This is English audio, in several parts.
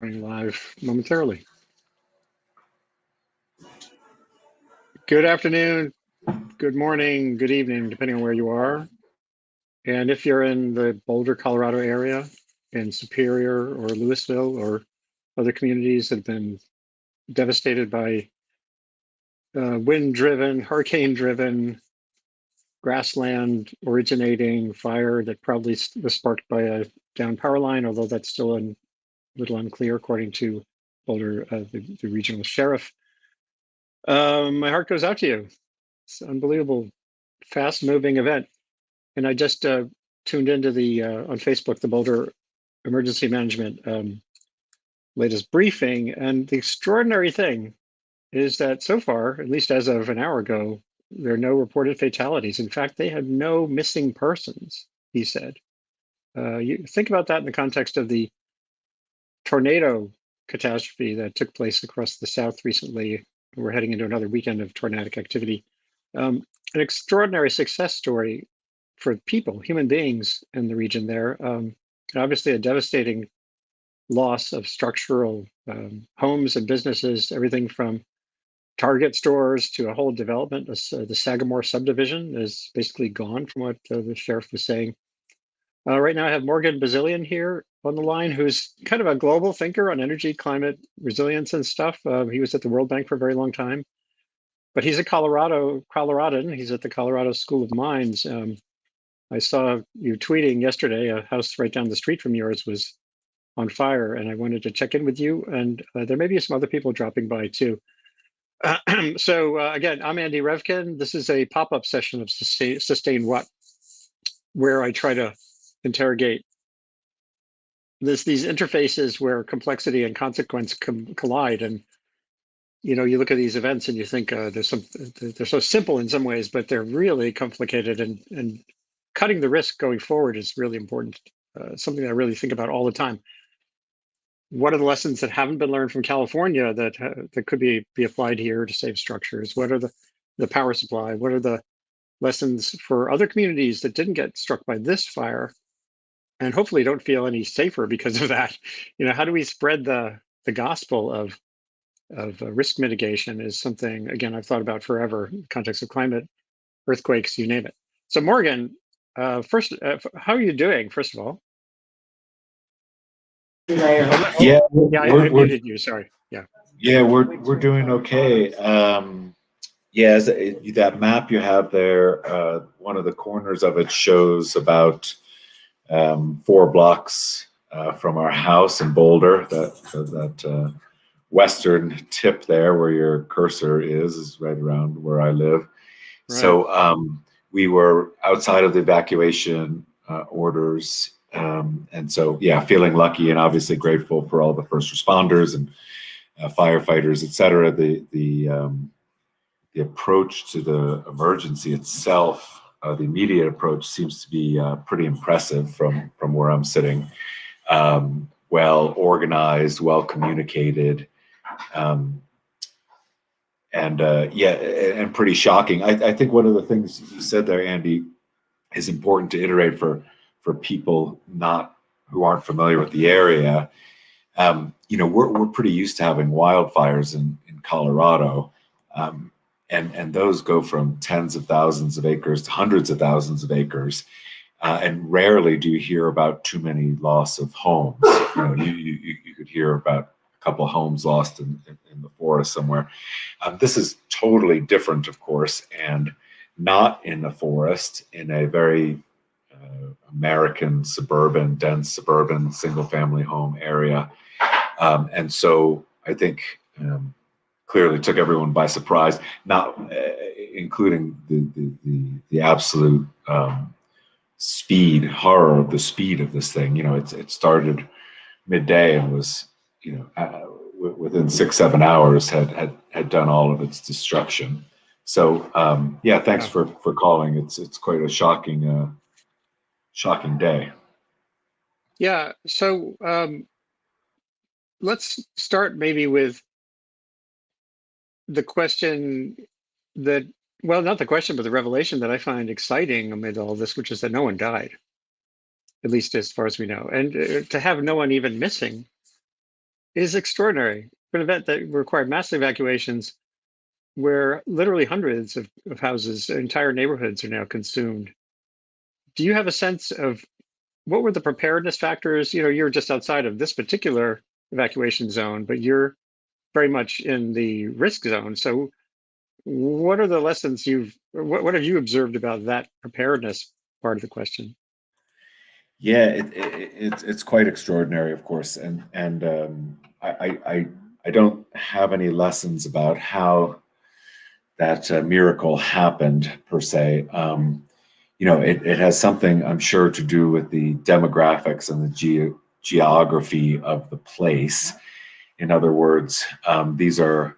Going live momentarily. Good afternoon, good morning, good evening, depending on where you are. And if you're in the Boulder, Colorado area, in Superior or Louisville or other communities that have been devastated by wind-driven, hurricane-driven, grassland originating fire that probably was sparked by a downed power line, although that's still a little unclear according to Boulder, the regional sheriff. My heart goes out to you. It's an unbelievable, fast-moving event. And I just tuned into the on Facebook, the Boulder Emergency Management latest briefing, and the extraordinary thing is that so far, at least as of an hour ago, there are no reported fatalities. In fact, they had no missing persons, he said. You think about that in the context of the tornado catastrophe that took place across the South recently. We're heading into another weekend of tornadic activity. An extraordinary success story for people, human beings in the region there. Obviously, a devastating loss of structural homes and businesses, everything from Target stores to a whole development. The Sagamore subdivision is basically gone, from what the sheriff was saying. Right now, I have Morgan Bazillion here on the line, who's kind of a global thinker on energy, climate, resilience, and stuff. He was at the World Bank for a very long time, but he's a Coloradan. He's at the Colorado School of Mines. I saw you tweeting yesterday, a house right down the street from yours was on fire, and I wanted to check in with you. And there may be some other people dropping by too. So again, I'm Andy Revkin. This is a pop-up session of Sustain What, where I try to interrogate these interfaces where complexity and consequence collide. And you look at these events and you think they're so simple in some ways, but they're really complicated, and cutting the risk going forward is really important. Something that I really think about all the time. What are the lessons that haven't been learned from California that could be applied here to save structures? What are the power supply? What are the lessons for other communities that didn't get struck by this fire, and hopefully don't feel any safer because of that? How do we spread the gospel of risk mitigation is something, again, I've thought about forever in the context of climate, earthquakes, you name it. So Morgan, first, how are you doing, first of all? Yeah, I muted you, sorry. yeah, we're doing okay. Yeah, that map you have there, one of the corners of it shows about 4 blocks from our house in Boulder. That western tip there, where your cursor is right around where I live. Right. So we were outside of the evacuation orders. And so, yeah, feeling lucky and obviously grateful for all the first responders and firefighters, et cetera. The approach to the emergency itself, the immediate approach, seems to be pretty impressive from where I'm sitting. Well organized, well communicated, and pretty shocking. I think one of the things you said there, Andy, is important to iterate for people who aren't familiar with the area. We're pretty used to having wildfires in Colorado, and those go from tens of thousands of acres to hundreds of thousands of acres, and rarely do you hear about too many loss of homes. You could hear about a couple of homes lost in the forest somewhere. This is totally different, of course, and not in the forest, in a very American dense suburban single-family home area. And so I think clearly took everyone by surprise, not including the absolute horror of the speed of this thing. It started midday and was, within 6-7 hours had done all of its destruction. So thanks for calling. It's quite a shocking day. Yeah. So let's start maybe with the question not the question, but the revelation that I find exciting amid all this, which is that no one died, at least as far as we know. And to have no one even missing is extraordinary. For an event that required massive evacuations, where literally hundreds of houses, entire neighborhoods are now consumed. Do you have a sense of what were the preparedness factors? You're just outside of this particular evacuation zone, but you're very much in the risk zone. So what are the lessons what have you observed about that preparedness part of the question? Yeah, it's quite extraordinary, of course, and I don't have any lessons about how that miracle happened per se. It has something, I'm sure, to do with the demographics and the geography of the place. In other words, these are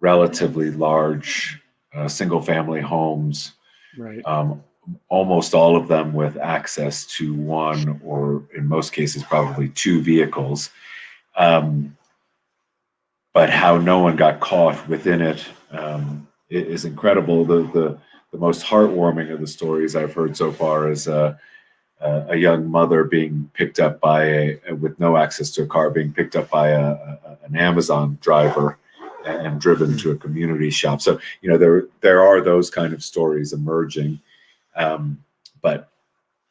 relatively large single-family homes, Right. um, almost all of them with access to one, or in most cases, probably two vehicles. Um, but how no one got caught within it is incredible. The most heartwarming of the stories I've heard so far is a young mother being picked up with no access to a car, being picked up by an Amazon driver and driven to a community shop. So there are those kind of stories emerging, but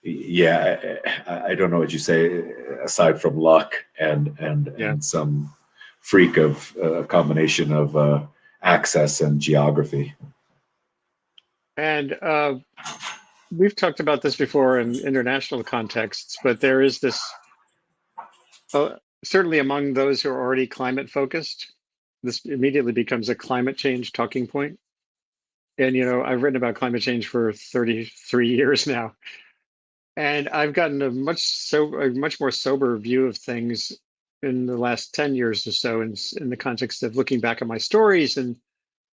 yeah, I don't know what you say aside from luck Yeah. and some freak of a combination of access and geography. And we've talked about this before in international contexts, but there is this, uh, certainly among those who are already climate focused, this immediately becomes a climate change talking point. And, I've written about climate change for 33 years now. And I've gotten a much more sober view of things in the last 10 years or so, in the context of looking back at my stories and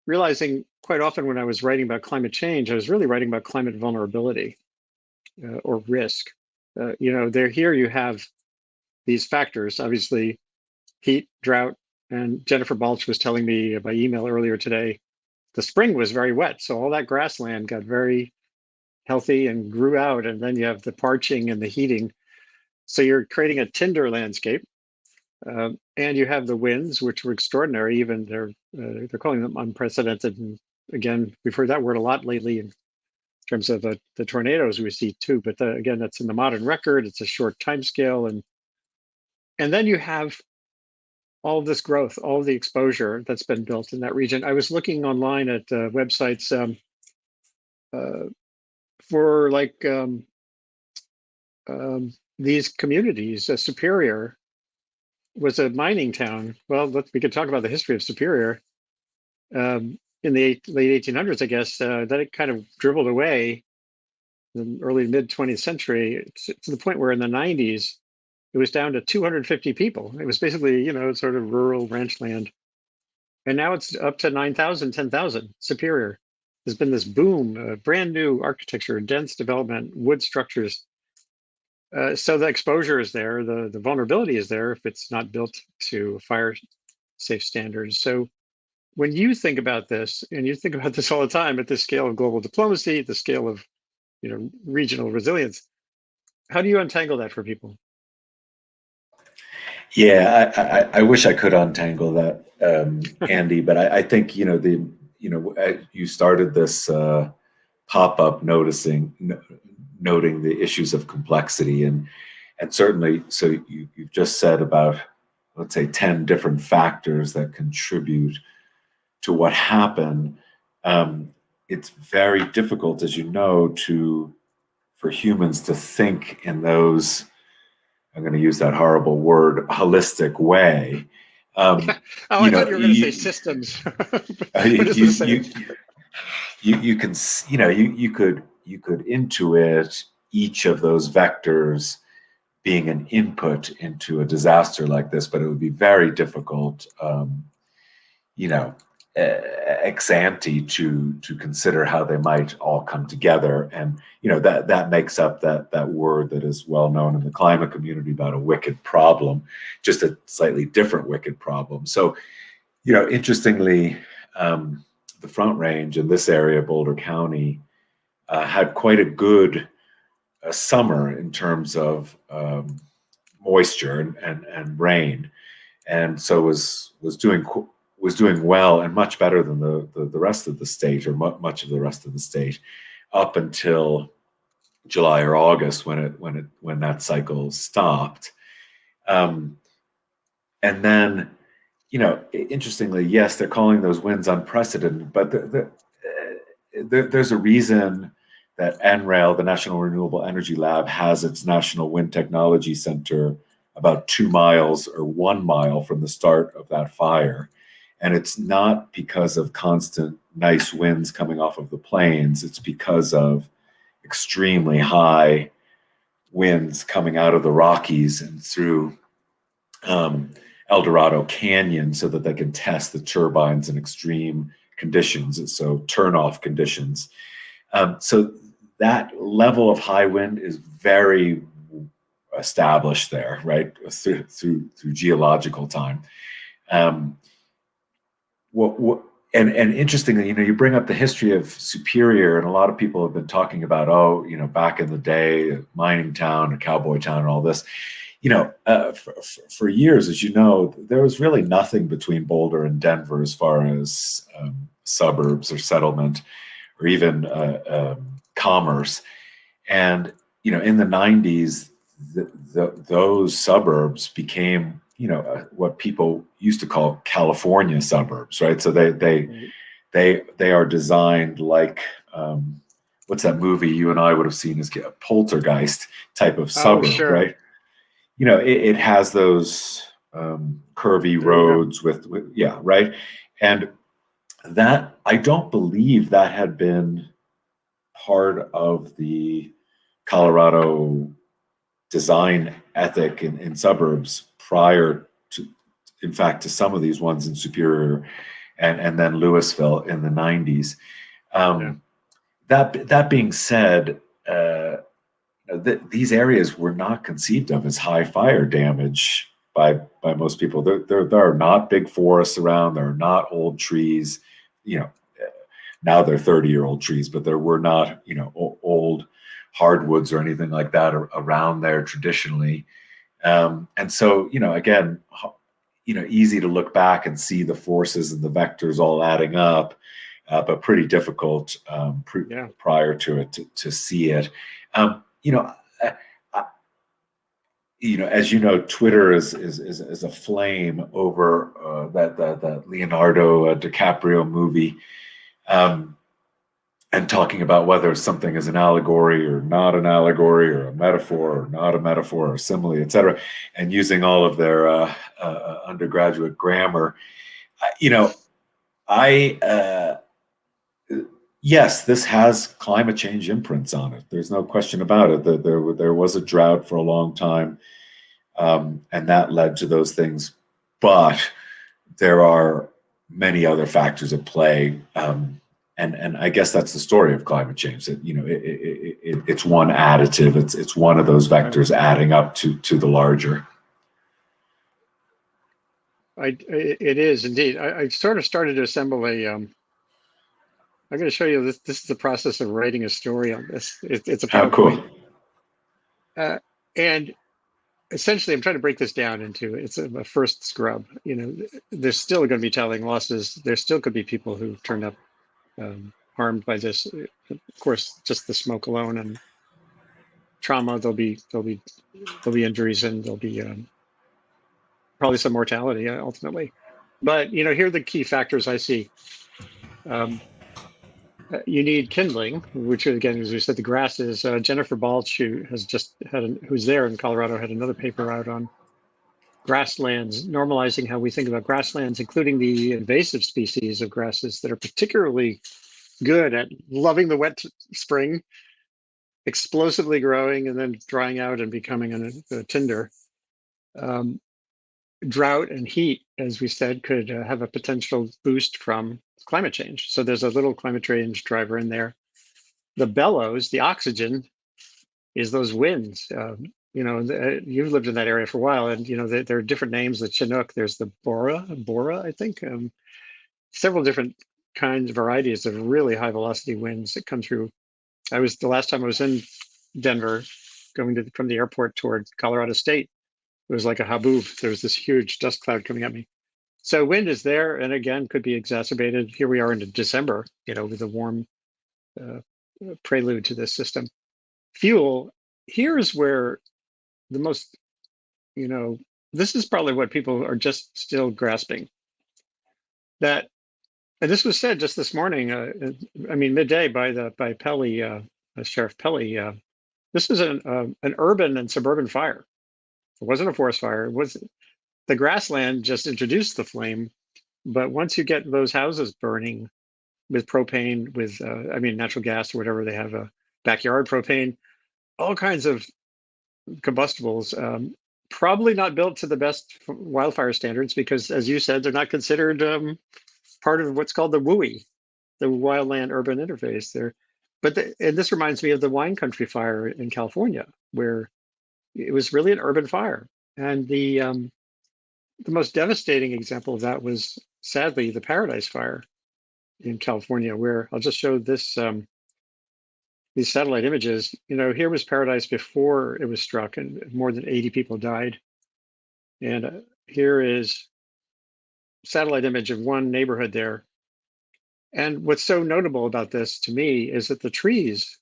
realizing quite often when I was writing about climate change, I was really writing about climate vulnerability, or risk. There here you have these factors, obviously heat, drought, and Jennifer Balch was telling me by email earlier today, the spring was very wet, so all that grassland got very healthy and grew out, and then you have the parching and the heating. So you're creating a tinder landscape, and you have the winds, which were extraordinary. Even they're calling them unprecedented. And again, we've heard that word a lot lately in terms of the tornadoes we see too. But again, that's in the modern record. It's a short time scale, and then you have all of this growth, all of the exposure that's been built in that region. I was looking online at websites, uh, for like these communities. Superior was a mining town. Well, we could talk about the history of Superior. In the late 1800s, I guess, then it kind of dribbled away in the early mid 20th century to the point where in the 90s, it was down to 250 people. It was basically, sort of rural ranch land. And now it's up to 9,000, 10,000. Superior. There's been this boom, brand new architecture, dense development, wood structures. So the exposure is there, the vulnerability is there if it's not built to fire safe standards. So when you think about this, and you think about this all the time at the scale of global diplomacy, the scale of regional resilience, how do you untangle that for people? Yeah, I wish I could untangle that, Andy, but I think you started this pop-up noting the issues of complexity, and certainly, so you've just said about, let's say, 10 different factors that contribute to what happened. It's very difficult, as you know, for humans to think in those, I'm going to use that horrible word, holistic way. Yeah. Um, Oh, you I thought know, you were going to say systems. you, What is the you, same? you can, you could intuit each of those vectors being an input into a disaster like this, but it would be very difficult, you know, ex ante to consider how they might all come together. And that makes up that word that is well known in the climate community about a wicked problem, just a slightly different wicked problem. So interestingly, the Front Range in this area, Boulder County, had quite a good summer in terms of moisture and rain. and so was doing well and much better than the rest of the state, or much of the rest of the state, up until July or August, when that cycle stopped. And then, interestingly, yes, they're calling those winds unprecedented, but there's a reason that NREL, the National Renewable Energy Lab, has its National Wind Technology Center about 2 miles or 1 mile from the start of that fire. And it's not because of constant nice winds coming off of the plains. It's because of extremely high winds coming out of the Rockies and through El Dorado Canyon, so that they can test the turbines in extreme conditions, so turn-off conditions. So that level of high wind is very established there, right, through geological time. And interestingly, you bring up the history of Superior, and a lot of people have been talking about, back in the day, a mining town, a cowboy town, and all this. For years, as you know, there was really nothing between Boulder and Denver as far as suburbs or settlement, or even commerce. And in the 90s, those suburbs became what people used to call California suburbs, right? So they are designed like what's that movie you and I would have seen as a Poltergeist type of suburb, sure. right? It has those curvy roads with right. And that, I don't believe that had been part of the Colorado design ethic in suburbs prior to, in fact, to some of these ones in Superior and then Louisville in the 90s. That being said, these areas were not conceived of as high fire damage by most people. There are not big forests around. There are not old trees. Now they're 30-year-old trees, but there were not old hardwoods or anything like that around there traditionally. And so again, easy to look back and see the forces and the vectors all adding up, but pretty difficult prior to it to see it. As you know, Twitter is a flame over that Leonardo DiCaprio movie, and talking about whether something is an allegory or not an allegory, or a metaphor or not a metaphor, or simile, etc., and using all of their undergraduate grammar. Yes, this has climate change imprints on it. There's no question about it. There was a drought for a long time, and that led to those things. But there are many other factors at play, and I guess that's the story of climate change. That it's one additive. It's one of those vectors adding up to the larger. It is indeed. I sort of started to assemble a. I'm going to show you this. This is the process of writing a story on this. It's a PowerPoint. Cool. And essentially, I'm trying to break this down into it's a first scrub. There's still going to be telling losses. There still could be people who turned up harmed by this. Of course, just the smoke alone and trauma. There'll be injuries, and there'll be probably some mortality ultimately. But here are the key factors I see. You need kindling, which again, as we said, the grasses. Jennifer Balch, has just who's there in Colorado, had another paper out on grasslands, normalizing how we think about grasslands, including the invasive species of grasses that are particularly good at loving the wet spring, explosively growing and then drying out and becoming a tinder. Drought and heat, as we said, could have a potential boost from climate change. So there's a little climate change driver in there. The bellows, the oxygen, is those winds. You've lived in that area for a while, and there are different names. The Chinook, there's the Bora, I think. Several different kinds, varieties of really high velocity winds that come through. The last time I was in Denver, going from the airport toward Colorado State, It was like a haboob. There was this huge dust cloud coming at me. So wind is there, and again, could be exacerbated. Here we are into December, with a warm uh, prelude to this system. Fuel, here's where the most, this is probably what people are just still grasping. That, and this was said just this morning, midday by Pelley, Sheriff Pelley. This was an urban and suburban fire. It wasn't a forest fire. It was the grassland just introduced the flame, but once you get those houses burning with propane, with natural gas or whatever they have, backyard propane, all kinds of combustibles, probably not built to the best wildfire standards because, as you said, they're not considered part of what's called the WUI, the wildland urban interface. And this reminds me of the wine country fire in California, where it was really an urban fire. And the most devastating example of that was, sadly, the Paradise Fire in California, where I'll just show this, these satellite images. Here was Paradise before it was struck, and more than 80 people died. And here is satellite image of one neighborhood there. And what's so notable about this to me is that the trees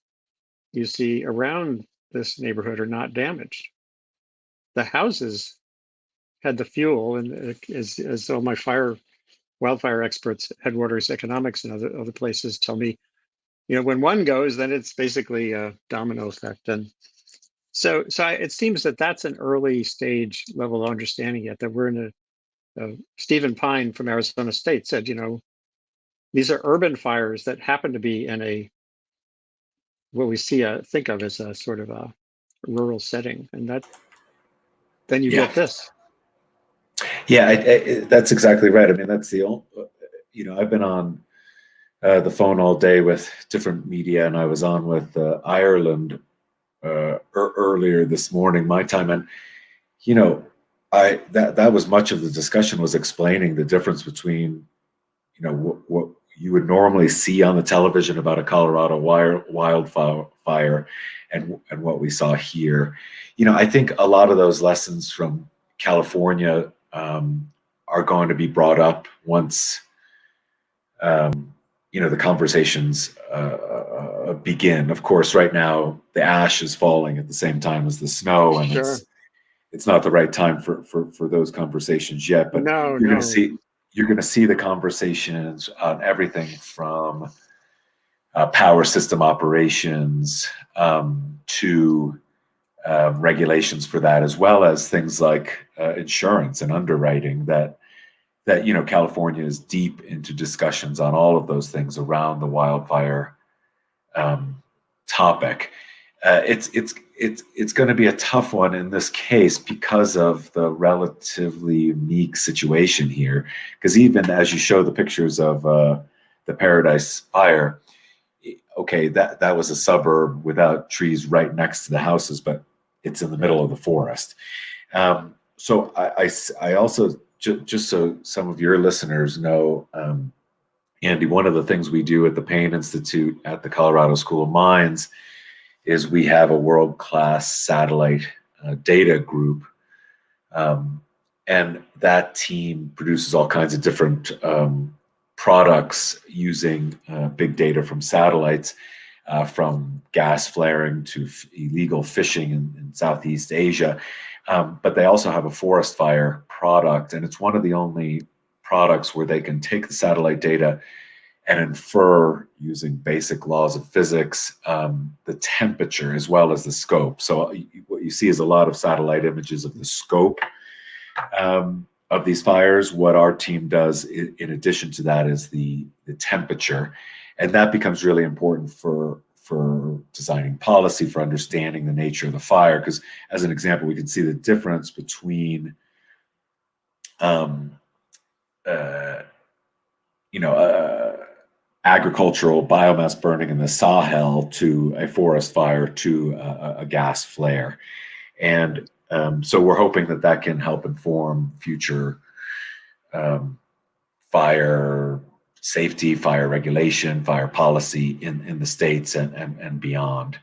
you see around this neighborhood are not damaged. The houses had the fuel, and as all my wildfire experts, Headwaters Economics and other places tell me, when one goes, then it's basically a domino effect. And so it seems that that's an early stage level of understanding yet, that we're in Stephen Pine from Arizona State said, these are urban fires that happen to be in what we think of as a sort of a rural setting. And then you get this. Yeah, that's exactly right. I mean, that's the only, I've been on the phone all day with different media, and I was on with Ireland earlier this morning, my time. And, that was much of the discussion, was explaining the difference between, what you would normally see on the television about a Colorado wildfire and what we saw here. I think a lot of those lessons from California are going to be brought up once the conversations begin. Of course, right now the ash is falling at the same time as the snow, and Sure. it's not the right time for those conversations yet. But you're going to see the conversations on everything from power system operations to regulations for that, as well as things like insurance and underwriting. That California is deep into discussions on all of those things around the wildfire topic. It's going to be a tough one in this case because of the relatively unique situation here. Because even as you show the pictures of the Paradise Fire, okay, that was a suburb without trees right next to the houses, but it's in the middle of the forest. So I also, just so some of your listeners know, Andy, one of the things we do at the Payne Institute at the Colorado School of Mines is we have a world-class satellite data group. And that team produces all kinds of different products using big data from satellites, from gas flaring to illegal fishing in Southeast Asia. But they also have a forest fire product, and it's one of the only products where they can take the satellite data and infer, using basic laws of physics, the temperature as well as the scope. So what you see is a lot of satellite images of the scope of these fires. What our team does in addition to that is the temperature. And that becomes really important for designing policy, for understanding the nature of the fire. Because as an example, we can see the difference between agricultural biomass burning in the Sahel to a forest fire to a gas flare. And so we're hoping that can help inform future fire safety, fire regulation, fire policy in the States and beyond.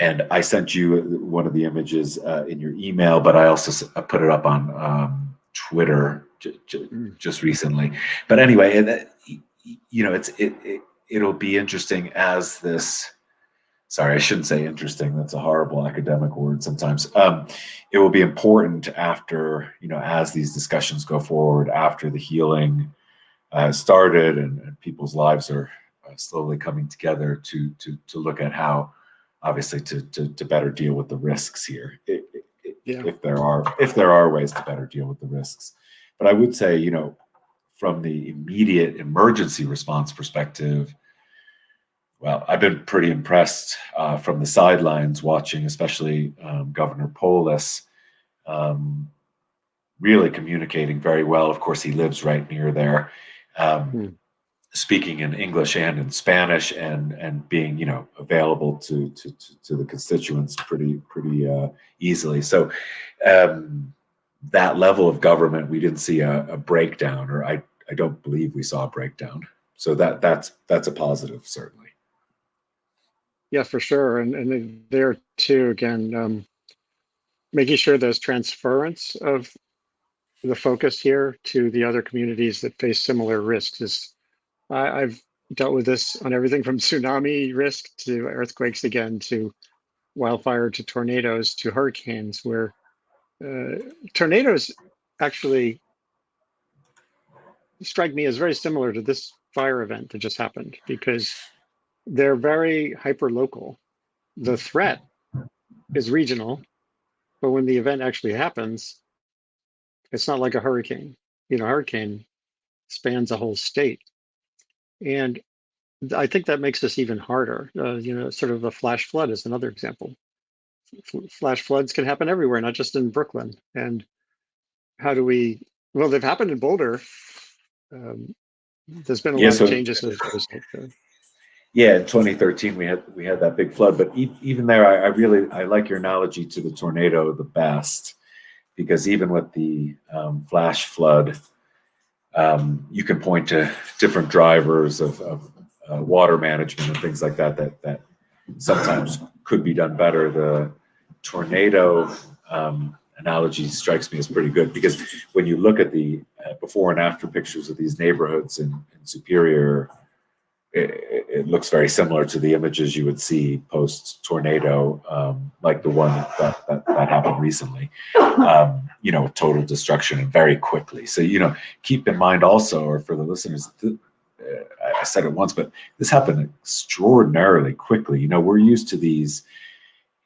And I sent you one of the images in your email, but I also put it up on Twitter just recently. But anyway, it'll be interesting as this. Sorry, I shouldn't say interesting. That's a horrible academic word sometimes. It will be important after, as these discussions go forward, after the healing started and people's lives are slowly coming together to look at how, obviously, to better deal with the risks here, if there are ways to better deal with the risks. But I would say, from the immediate emergency response perspective, well, I've been pretty impressed from the sidelines watching, especially Governor Polis, really communicating very well. Of course, he lives right near there, speaking in English and in Spanish, and being available to the constituents pretty easily. So that level of government, we didn't see a breakdown, or I don't believe we saw a breakdown. So that's a positive, certainly. Yeah, for sure. And there too, again, making sure there's transference of the focus here to the other communities that face similar risks is, I've dealt with this on everything from tsunami risk to earthquakes, again, to wildfire, to tornadoes, to hurricanes, where tornadoes actually strike me as very similar to this fire event that just happened, because they're very hyper local. The threat is regional, but when the event actually happens, it's not like a hurricane. Hurricane spans a whole state. And I think that makes this even harder. Sort of a flash flood is another example. Flash floods can happen everywhere, not just in Brooklyn. And how do we, well, they've happened in Boulder. There's been a lot of changes as a result there. Yeah, in 2013 we had that big flood, but even there, I like your analogy to the tornado the best, because even with the flash flood, you can point to different drivers of water management and things like that sometimes could be done better. The tornado analogy strikes me as pretty good, because when you look at the before and after pictures of these neighborhoods in Superior, it looks very similar to the images you would see post tornado, like the one that happened recently. Total destruction and very quickly. So keep in mind also, or for the listeners, I said it once, but this happened extraordinarily quickly. We're used to these.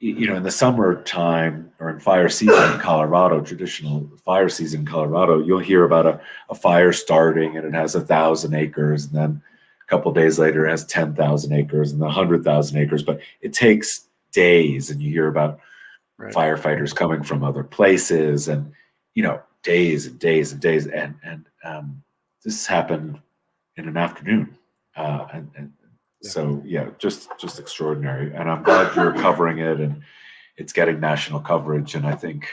In the summertime or in fire season in Colorado, traditional fire season in Colorado, you'll hear about a fire starting and it has 1,000 acres, and then a couple of days later it has 10,000 acres and then 100,000 acres. But it takes days, and you hear about firefighters coming from other places, and days and days and days, and this happened in an afternoon, so yeah, just extraordinary. And I'm glad you're covering it, and it's getting national coverage. And I think,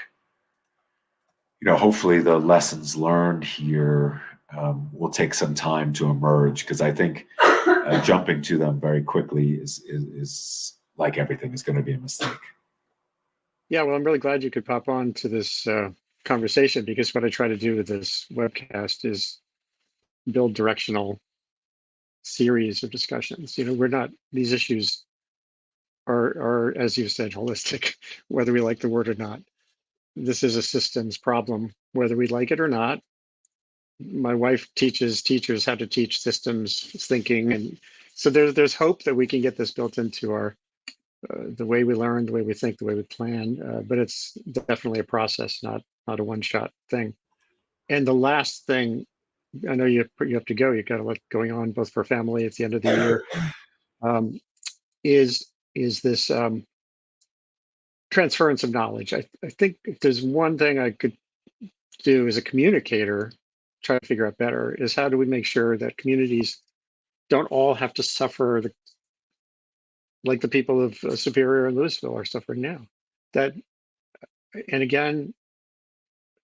hopefully the lessons learned here will take some time to emerge, because I think jumping to them very quickly is like everything, is going to be a mistake. Yeah, well, I'm really glad you could pop on to this conversation, because what I try to do with this webcast is build directional series of discussions. These issues are, as you said, holistic, whether we like the word or not. This is a systems problem, whether we like it or not. My wife teaches teachers how to teach systems thinking, and so there's hope that we can get this built into our the way we learn, the way we think, the way we plan. But it's definitely a process, not a one-shot thing. And the last thing, I know you have to go. You've got a lot going on, both for family at the end of the year. Is this transference of knowledge? I think if there's one thing I could do as a communicator, try to figure out better, is how do we make sure that communities don't all have to suffer like the people of Superior and Louisville are suffering now. And again,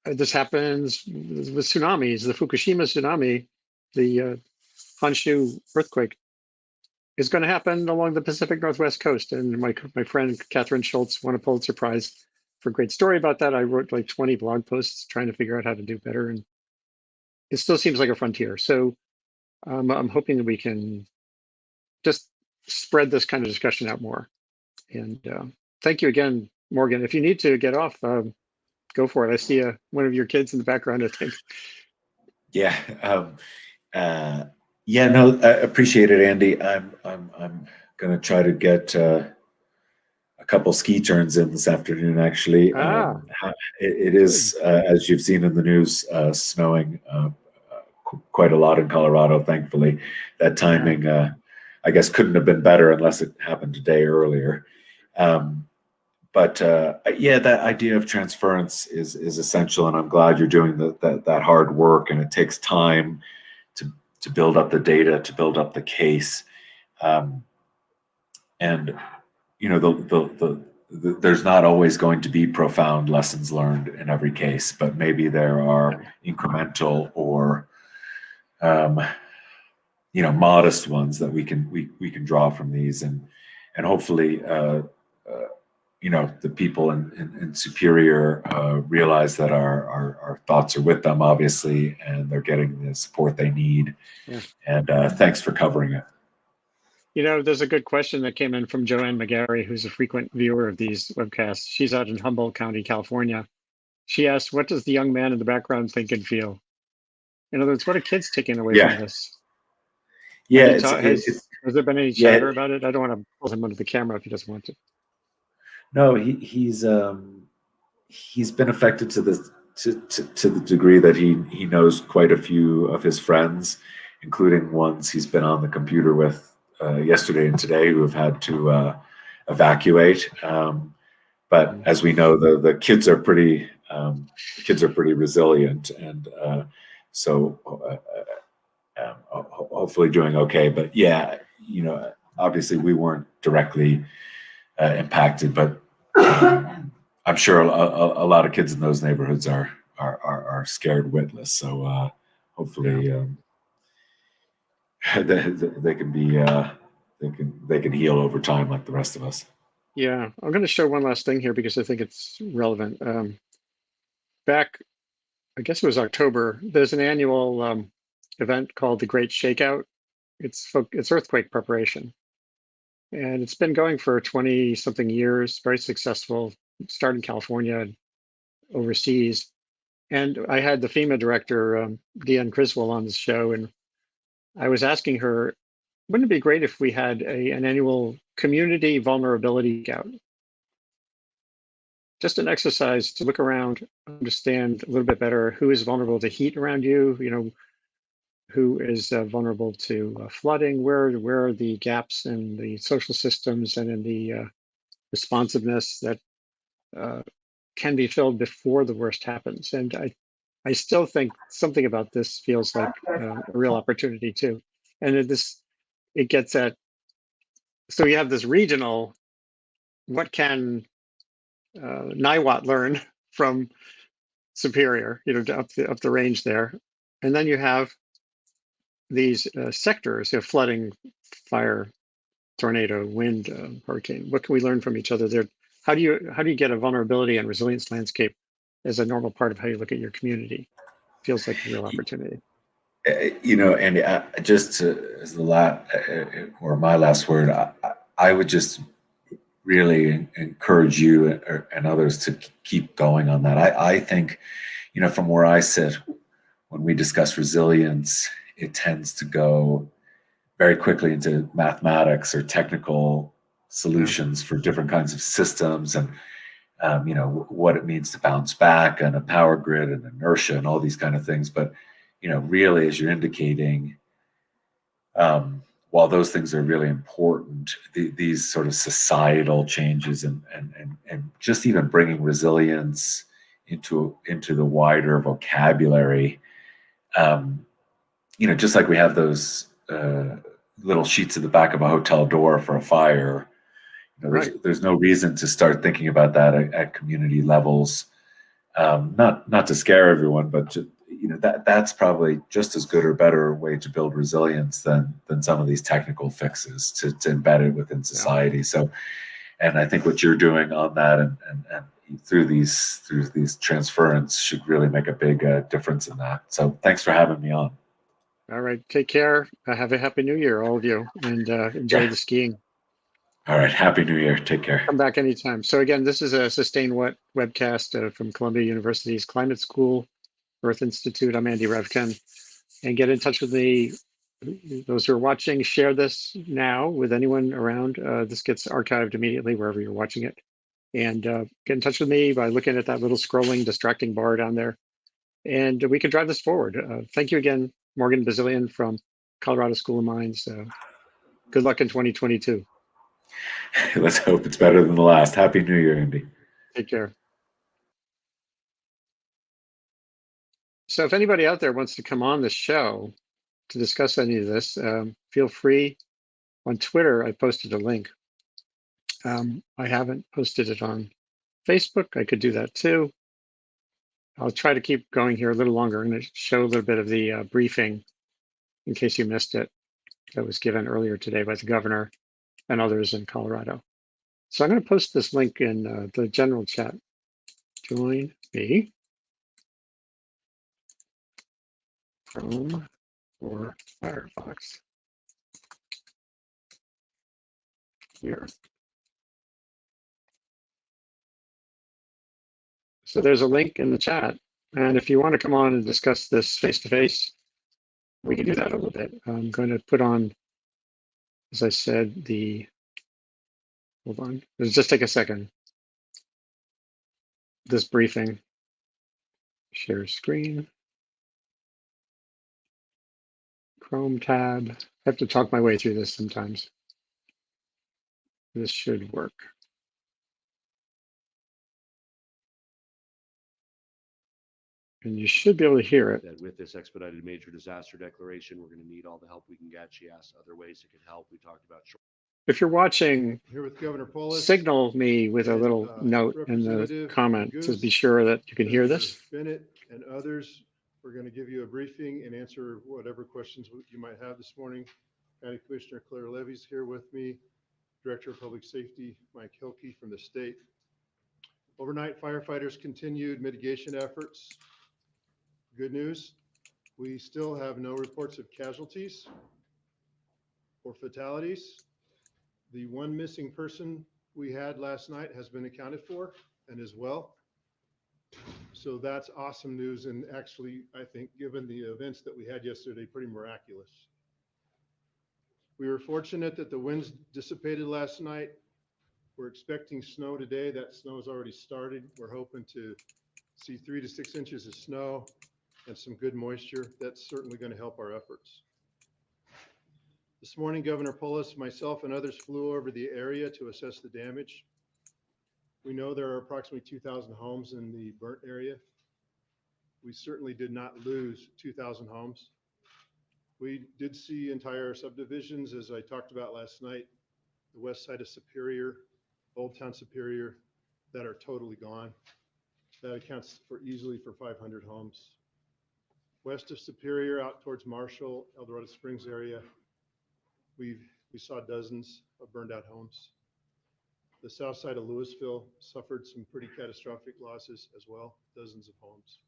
this happens with tsunamis, the Fukushima tsunami, the Honshu earthquake. is going to happen along the Pacific Northwest coast. And my friend Catherine Schultz won a Pulitzer Prize for a great story about that. I wrote like 20 blog posts trying to figure out how to do better, and it still seems like a frontier. So I'm hoping that we can just spread this kind of discussion out more. And thank you again, Morgan. If you need to get off, go for it. I see one of your kids in the background, I think. Yeah. Yeah, no, I appreciate it, Andy. I'm going to try to get a couple ski turns in this afternoon, actually. It is, as you've seen in the news, snowing quite a lot in Colorado, thankfully. That timing, I guess, couldn't have been better unless it happened a day earlier. But yeah, that idea of transference is essential, and I'm glad you're doing that hard work, and it takes time to build up the data, to build up the case. And you know, there's not always going to be profound lessons learned in every case, but maybe there are incremental or you know, modest ones that we can draw from these, and hopefully you know, the people in Superior realize that our thoughts are with them, obviously, and they're getting the support they need. Yeah. And thanks for covering it. You know, there's a good question that came in from Joanne McGarry, who's a frequent viewer of these webcasts. She's out in Humboldt County, California. She asked, what does the young man in the background think and feel? In other words, what are kids taking away from this? Yeah. Has there been any chatter about it? I don't want to pull him under the camera if he doesn't want to. No, he's been affected to the degree that he knows quite a few of his friends, including ones he's been on the computer with yesterday and today, who have had to evacuate. But as we know, the kids are pretty resilient, and so hopefully doing okay. But yeah, you know, obviously we weren't directly impacted, but I'm sure a lot of kids in those neighborhoods are scared witless. So hopefully they can be they can heal over time like the rest of us. Yeah, I'm going to show one last thing here because I think it's relevant. Back, I guess it was October, there's an annual event called the Great Shakeout. It's earthquake preparation. And it's been going for 20 something years, very successful, started in California and overseas. And I had the FEMA director, Deanne Criswell, on the show, and I was asking her, wouldn't it be great if we had an annual community vulnerability scout? Just an exercise to look around, understand a little bit better who is vulnerable to heat around you, you know, who is vulnerable to flooding, where are the gaps in the social systems and in the responsiveness that can be filled before the worst happens. And I still think something about this feels like a real opportunity too. And it gets at, so you have this regional, what can Niwot learn from Superior, you know, up the range there. And then you have these sectors, you know, flooding, fire, tornado, wind, hurricane. What can we learn from each other there? How do you get a vulnerability and resilience landscape as a normal part of how you look at your community? Feels like a real opportunity. You know, and just as or my last word, I would just really encourage you and others to keep going on that. I think, you know, from where I sit, when we discuss resilience, it tends to go very quickly into mathematics or technical solutions for different kinds of systems, and you know, what it means to bounce back and a power grid and inertia and all these kind of things. But you know, really, as you're indicating, while those things are really important, these sort of societal changes and just even bringing resilience into the wider vocabulary, you know, just like we have those little sheets at the back of a hotel door for a fire, you know, there's no reason to start thinking about that at community levels. Not to scare everyone, but that's probably just as good or better way to build resilience than some of these technical fixes to embed it within society. So, and I think what you're doing on that and through these transference should really make a big difference in that. So thanks for having me on. All right, take care. Have a happy New Year, all of you, and enjoy the skiing. All right, happy New Year. Take care. Come back anytime. So again, this is a Sustain What webcast from Columbia University's Climate School, Earth Institute. I'm Andy Revkin, and get in touch with me. Those who are watching, share this now with anyone around. This gets archived immediately wherever you're watching it. And get in touch with me by looking at that little scrolling, distracting bar down there. And we can drive this forward. Thank you again, Morgan Bazillion from Colorado School of Mines. Good luck in 2022. Let's hope it's better than the last. Happy New Year, Andy. Take care. So if anybody out there wants to come on the show to discuss any of this, feel free. On Twitter, I posted a link. I haven't posted it on Facebook. I could do that too. I'll try to keep going here a little longer. I'm going to show a little bit of the briefing in case you missed it that was given earlier today by the governor and others in Colorado. So I'm going to post this link in the general chat. Join me. Chrome or Firefox here. So there's a link in the chat. And if you want to come on and discuss this face-to-face, we can do that a little bit. I'm going to put on, as I said, hold on, let's just take a second. This briefing, share screen, Chrome tab. I have to talk my way through this sometimes. This should work. And you should be able to hear it. That with this expedited major disaster declaration, we're going to need all the help we can get. She asked other ways it could help. We talked about. If you're watching, here with Governor Polis, signal me with a little note in the comment to be sure that you can hear this. Bennett and others, we're going to give you a briefing and answer whatever questions you might have this morning. County Commissioner Claire Levy's here with me. Director of Public Safety Mike Hilke from the state. Overnight, firefighters continued mitigation efforts. Good news, we still have no reports of casualties or fatalities. The one missing person we had last night has been accounted for and is well. So that's awesome news. And actually, I think given the events that we had yesterday, pretty miraculous. We were fortunate that the winds dissipated last night. We're expecting snow today. That snow has already started. We're hoping to see 3 to 6 inches of snow and some good moisture. That's certainly going to help our efforts. This morning, Governor Polis, myself, and others flew over the area to assess the damage. We know there are approximately 2,000 homes in the burnt area. We certainly did not lose 2,000 homes. We did see entire subdivisions, as I talked about last night, the west side of Superior, Old Town Superior, that are totally gone. That accounts for easily for 500 homes. West of Superior, out towards Marshall, El Dorado Springs area, we saw dozens of burned out homes. The south side of Louisville suffered some pretty catastrophic losses as well, dozens of homes.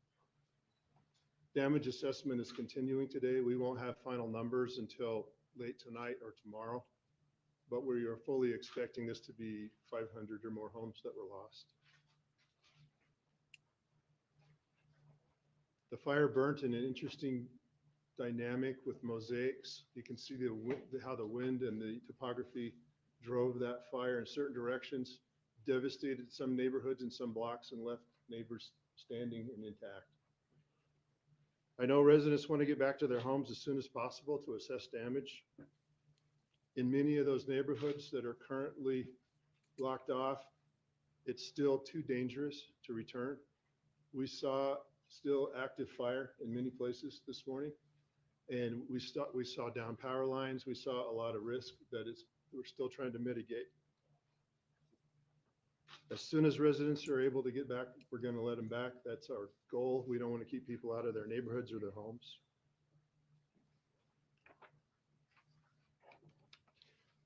Damage assessment is continuing today. We won't have final numbers until late tonight or tomorrow, but we are fully expecting this to be 500 or more homes that were lost. The fire burnt in an interesting dynamic with mosaics. You can see how the wind and the topography drove that fire in certain directions, devastated some neighborhoods and some blocks and left neighbors standing and intact. I know residents want to get back to their homes as soon as possible to assess damage. In many of those neighborhoods that are currently locked off, it's still too dangerous to return. We saw still active fire in many places this morning, and we saw down power lines. We saw a lot of risk that we're still trying to mitigate. As soon as residents are able to get back, we're going to let them back. That's our goal. We don't want to keep people out of their neighborhoods or their homes.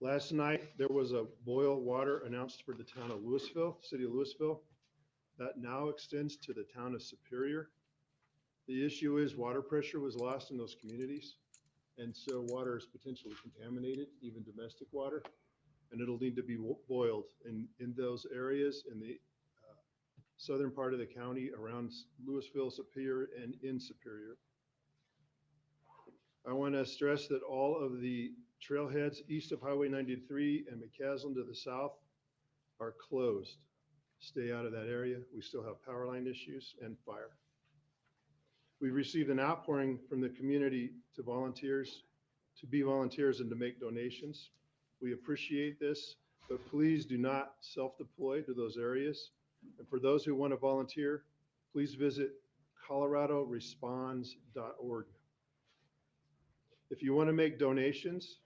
Last night, there was a boil water announced for the town of Louisville, city of Louisville. That now extends to the town of Superior. The issue is water pressure was lost in those communities. And so water is potentially contaminated, even domestic water, and it'll need to be boiled in those areas in the southern part of the county around Louisville, Superior, and in Superior. I want to stress that all of the trailheads east of Highway 93 and McCaslin to the south are closed. Stay out of that area. We still have power line issues and fire. We've received an outpouring from the community to be volunteers and to make donations. We appreciate this, but please do not self-deploy to those areas. And for those who want to volunteer, please visit coloradoresponds.org. If you want to make donations,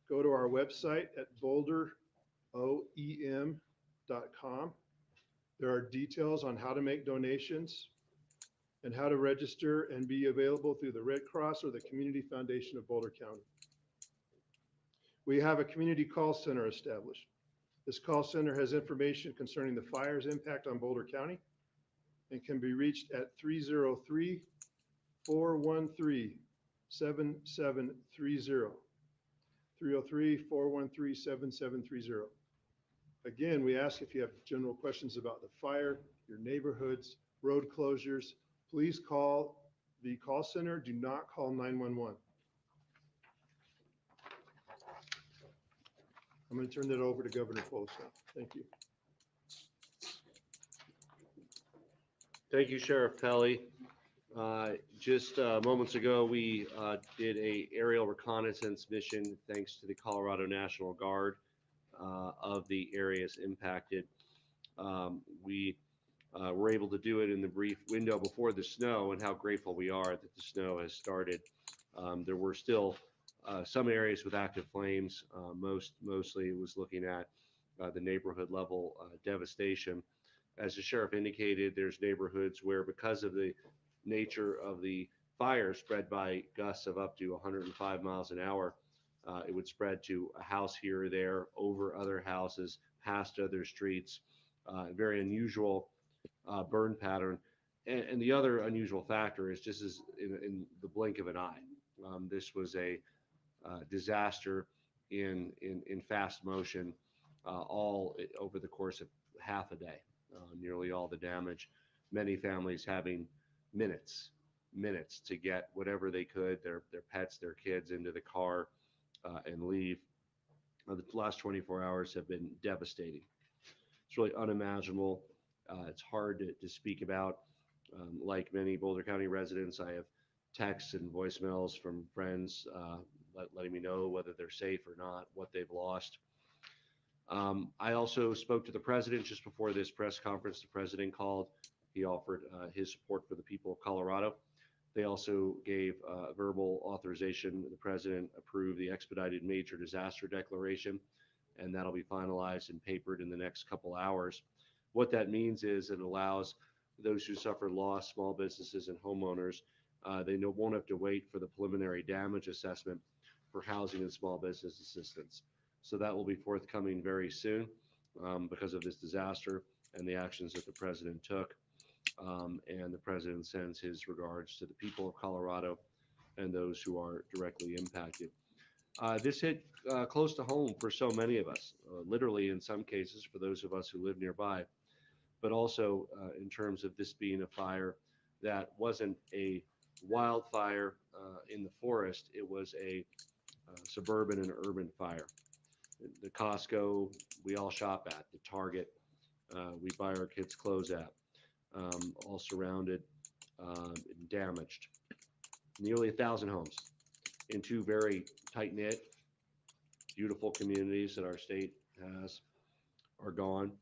go to our website at boulderoem.com. There are details on how to make donations and how to register and be available through the Red Cross or the Community Foundation of Boulder County. We have a community call center established. This call center has information concerning the fire's impact on Boulder County and can be reached at 303-413-7730. 303-413-7730. Again, we ask if you have general questions about the fire, your neighborhoods, road closures, please call the call center. Do not call 911. I'm going to turn that over to Governor Polis now. Thank you. Thank you, Sheriff Pelley. Just moments ago, we did a aerial reconnaissance mission thanks to the Colorado National Guard of the areas impacted. We were able to do it in the brief window before the snow, and how grateful we are that the snow has started. There were still some areas with active flames. Mostly it was looking at the neighborhood level devastation. As the sheriff indicated, there's neighborhoods where, because of the nature of the fire spread by gusts of up to 105 miles an hour, it would spread to a house here or there, over other houses, past other streets. Very unusual burn pattern. And the other unusual factor is just as in the blink of an eye. This was a disaster in fast motion, all over the course of half a day. Nearly all the damage, many families having minutes to get whatever they could, their pets, their kids, into the car and leave. The last 24 hours have been devastating. It's really unimaginable. It's hard to speak about. Like many Boulder County residents, I have texts and voicemails from friends letting me know whether they're safe or not, what they've lost. I also spoke to the president just before this press conference. The president called. He offered his support for the people of Colorado. They also gave verbal authorization. The president approved the expedited major disaster declaration, and that'll be finalized and papered in the next couple hours. What that means is it allows those who suffered loss, small businesses and homeowners, they won't have to wait for the preliminary damage assessment for housing and small business assistance. So that will be forthcoming very soon because of this disaster and the actions that the president took. And the president sends his regards to the people of Colorado and those who are directly impacted. This hit close to home for so many of us, literally in some cases for those of us who live nearby, but also in terms of this being a fire that wasn't a wildfire in the forest. It was a suburban and urban fire. The Costco we all shop at, the Target we buy our kids' clothes at, all surrounded and damaged. Nearly 1,000 homes in two very tight-knit, beautiful communities that our state has are gone.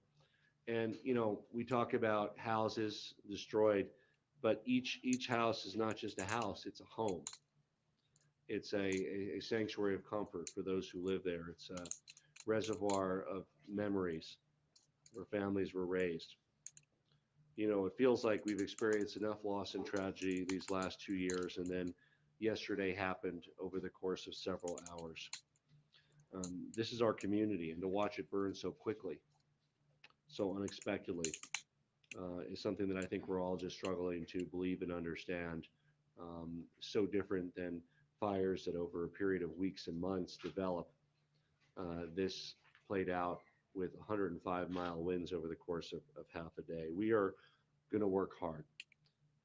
And, you know, we talk about houses destroyed, but each house is not just a house, it's a home. It's a sanctuary of comfort for those who live there. It's a reservoir of memories where families were raised. You know, it feels like we've experienced enough loss and tragedy these last 2 years, and then yesterday happened over the course of several hours. This is our community, and to watch it burn so quickly, so unexpectedly, is something that I think we're all just struggling to believe and understand. So different than fires that over a period of weeks and months develop. This played out with 105-mile winds over the course of half a day. We are going to work hard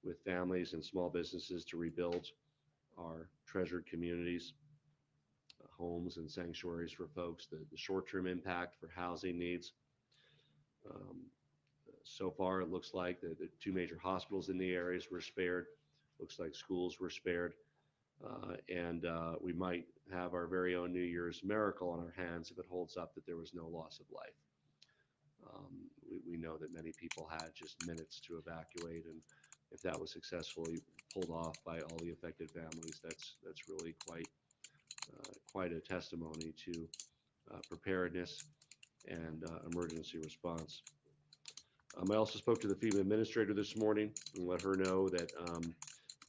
with families and small businesses to rebuild our treasured communities, homes and sanctuaries for folks, the short-term impact for housing needs. So far, it looks like the 2 major hospitals in the areas were spared. Looks like schools were spared. And we might have our very own New Year's miracle on our hands if it holds up that there was no loss of life. We know that many people had just minutes to evacuate, and if that was successfully pulled off by all the affected families, that's really quite a testimony to preparedness and emergency response. I also spoke to the FEMA administrator this morning and let her know that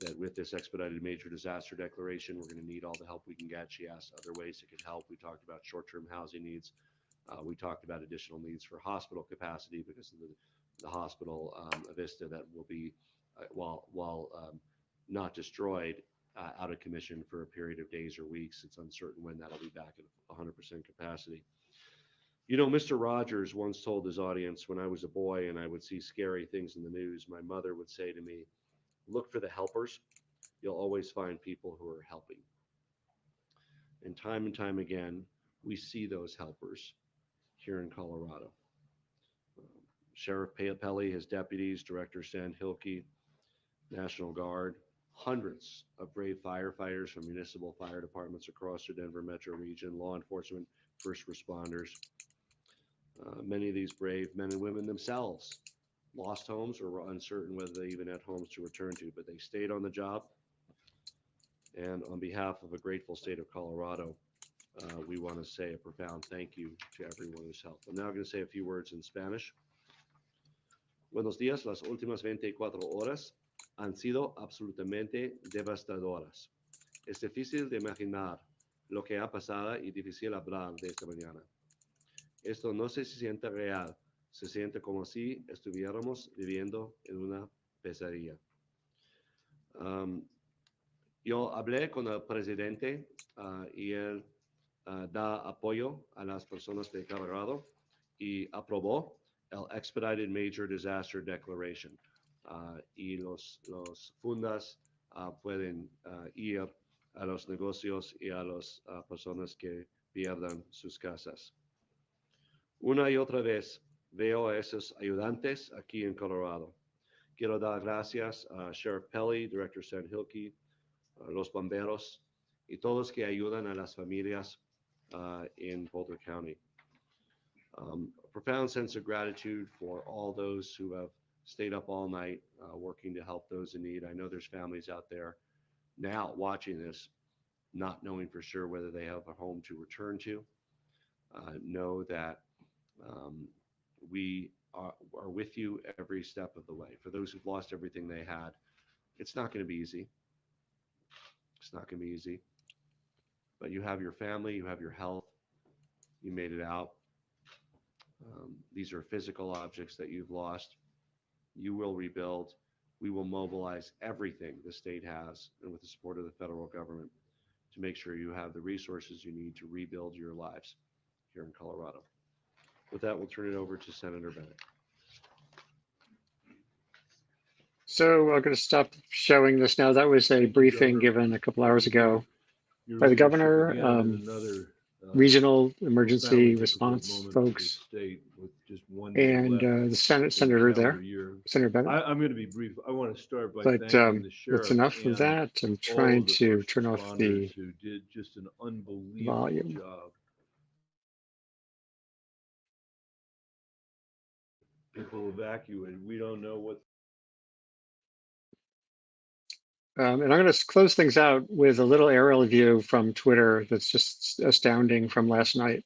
that with this expedited major disaster declaration, we're going to need all the help we can get. She asked other ways it could help. We talked about short-term housing needs. We talked about additional needs for hospital capacity because of the hospital Avista that will be, while not destroyed, out of commission for a period of days or weeks. It's uncertain when that'll be back at 100% capacity. You know, Mr. Rogers once told his audience, when I was a boy and I would see scary things in the news, my mother would say to me, look for the helpers. You'll always find people who are helping. And time again, we see those helpers here in Colorado. Sheriff Pelly, his deputies, Director Stan Hilke, National Guard, hundreds of brave firefighters from municipal fire departments across the Denver metro region, law enforcement, first responders. Many of these brave men and women themselves lost homes or were uncertain whether they even had homes to return to, but they stayed on the job. And on behalf of a grateful state of Colorado, we want to say a profound thank you to everyone who's helped. I'm now going to say a few words in Spanish. Buenos días. Las últimas 24 horas han sido absolutamente devastadoras. Es difícil de imaginar lo que ha pasado y difícil hablar de esta mañana. Esto no se siente real, se siente como si estuviéramos viviendo en una pesadilla. Yo hablé con el presidente y él da apoyo a las personas de Colorado y aprobó el Expedited Major Disaster Declaration. Y los fundas pueden ir a los negocios y a las personas que pierdan sus casas. Una y otra vez veo a esos ayudantes aquí en Colorado. Quiero dar gracias a Sheriff Pelly, Director Stan Hilke, a los bomberos y todos que ayudan a las familias in Boulder County. A profound sense of gratitude for all those who have stayed up all night working to help those in need. I know there's families out there now watching this, not knowing for sure whether they have a home to return to. Know that we are with you every step of the way. For those who've lost everything they had, it's not going to be easy. It's not going to be easy. But you have your family, you have your health, you made it out. These are physical objects that you've lost. You will rebuild. We will mobilize everything the state has, and with the support of the federal government, to make sure you have the resources you need to rebuild your lives here in Colorado. With that, we'll turn it over to Senator Bennett. So we're going to stop showing this now. That was a briefing given a couple hours ago by the governor, regional emergency response folks, and the senator there, Senator Bennett. I'm going to be brief. I want to start by But thanking the sheriff. that's enough of that. I'm trying to turn off the who did just an unbelievable volume. job. People evacuated. We don't know what. And I'm going to close things out with a little aerial view from Twitter that's just astounding from last night.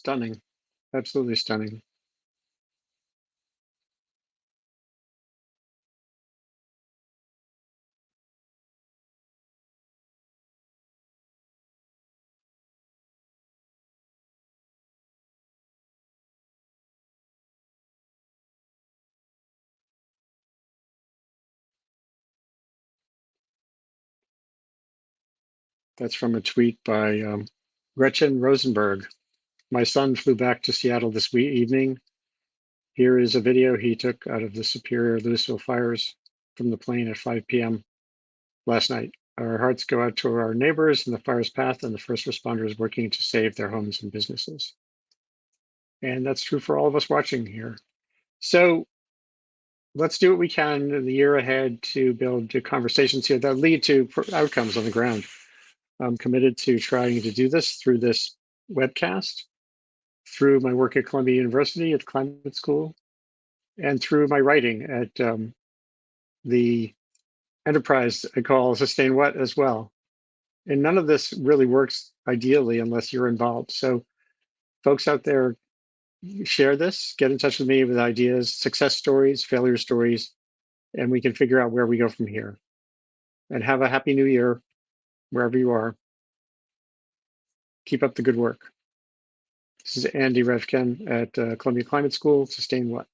Stunning. Absolutely stunning. That's from a tweet by Gretchen Rosenberg. My son flew back to Seattle this evening. Here is a video he took out of the Superior Louisville fires from the plane at 5 p.m. last night. Our hearts go out to our neighbors in the fire's path and the first responders working to save their homes and businesses. And that's true for all of us watching here. So let's do what we can in the year ahead to build conversations here that lead to outcomes on the ground. I'm committed to trying to do this through this webcast, through my work at Columbia University at Climate School, and through my writing at the enterprise I call Sustain What as well. And none of this really works ideally unless you're involved. So folks out there, share this, get in touch with me with ideas, success stories, failure stories, and we can figure out where we go from here. And have a happy new year, wherever you are. Keep up the good work. This is Andy Revkin at Columbia Climate School. Sustain What?